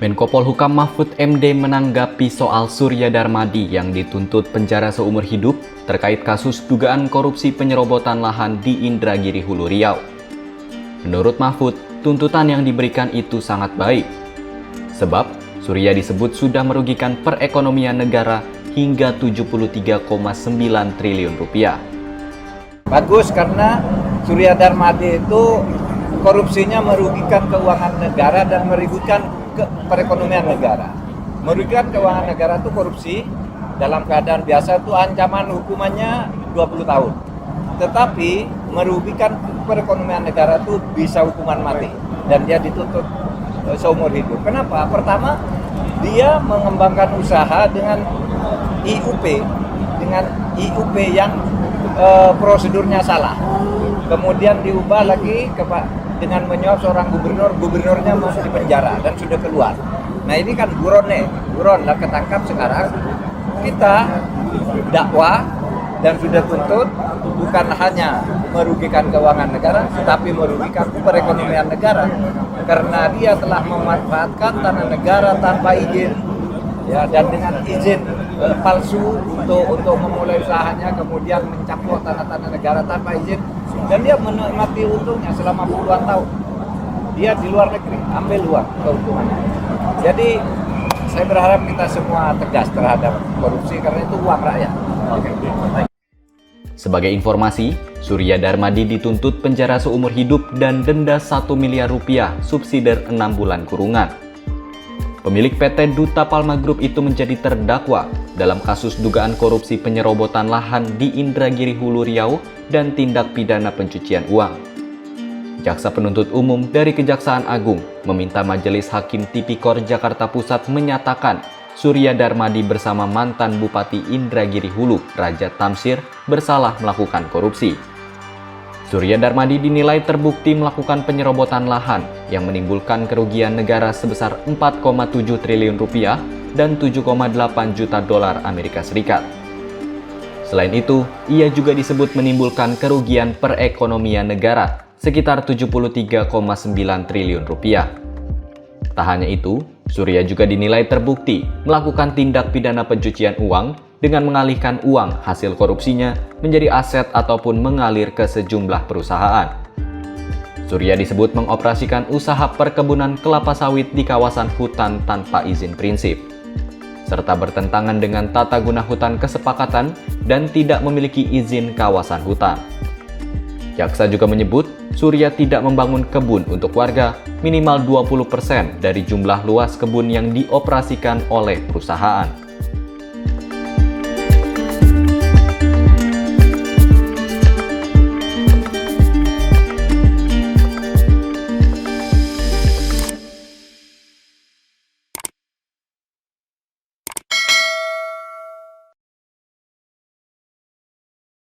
Menko Polhukam Mahfud MD menanggapi soal Surya Darmadi yang dituntut penjara seumur hidup terkait kasus dugaan korupsi penyerobotan lahan di Indragiri Hulu Riau. Menurut Mahfud, tuntutan yang diberikan itu sangat baik. Sebab, Surya disebut sudah merugikan perekonomian negara hingga 73,9 triliun rupiah. Bagus karena Surya Darmadi itu korupsinya merugikan keuangan negara dan merugikan perekonomian negara. Merugikan keuangan negara itu korupsi dalam keadaan biasa itu ancaman hukumannya 20 tahun. Tetapi merugikan perekonomian negara itu bisa hukuman mati dan dia dituntut seumur hidup. Kenapa? Pertama, dia mengembangkan usaha dengan IUP yang prosedurnya salah. Kemudian diubah lagi dengan menyuap seorang gubernurnya masuk di penjara dan sudah keluar. Nah ini kan buron lah ketangkap sekarang. Kita dakwah dan sudah tuntut bukan hanya merugikan keuangan negara, tetapi merugikan perekonomian negara karena dia telah memanfaatkan tanah negara tanpa izin, ya, dan dengan izin palsu untuk memulai usahanya, kemudian mencaplok tanah-tanah negara tanpa izin, dan dia menikmati untungnya selama puluhan tahun. Dia di luar negeri ambil uang keuntungannya. Jadi saya berharap kita semua tegas terhadap korupsi karena itu uang rakyat. Sebagai informasi, Surya Darmadi dituntut penjara seumur hidup dan denda 1 miliar rupiah subsidiar 6 bulan kurungan. Pemilik PT Duta Palma Group itu menjadi terdakwa dalam kasus dugaan korupsi penyerobotan lahan di Indragiri Hulu Riau dan tindak pidana pencucian uang. Jaksa penuntut umum dari Kejaksaan Agung meminta Majelis Hakim Tipikor Jakarta Pusat menyatakan Surya Darmadi bersama mantan Bupati Indragiri Hulu, Raja Tamsir, bersalah melakukan korupsi. Surya Darmadi dinilai terbukti melakukan penyerobotan lahan yang menimbulkan kerugian negara sebesar 4,7 triliun rupiah dan 7,8 juta dolar Amerika Serikat. Selain itu, ia juga disebut menimbulkan kerugian perekonomian negara sekitar 73,9 triliun rupiah. Tak hanya itu, Surya juga dinilai terbukti melakukan tindak pidana pencucian uang dengan mengalihkan uang hasil korupsinya menjadi aset ataupun mengalir ke sejumlah perusahaan. Surya disebut mengoperasikan usaha perkebunan kelapa sawit di kawasan hutan tanpa izin prinsip, serta bertentangan dengan tata guna hutan kesepakatan dan tidak memiliki izin kawasan hutan. Jaksa juga menyebut Surya tidak membangun kebun untuk warga minimal 20% dari jumlah luas kebun yang dioperasikan oleh perusahaan.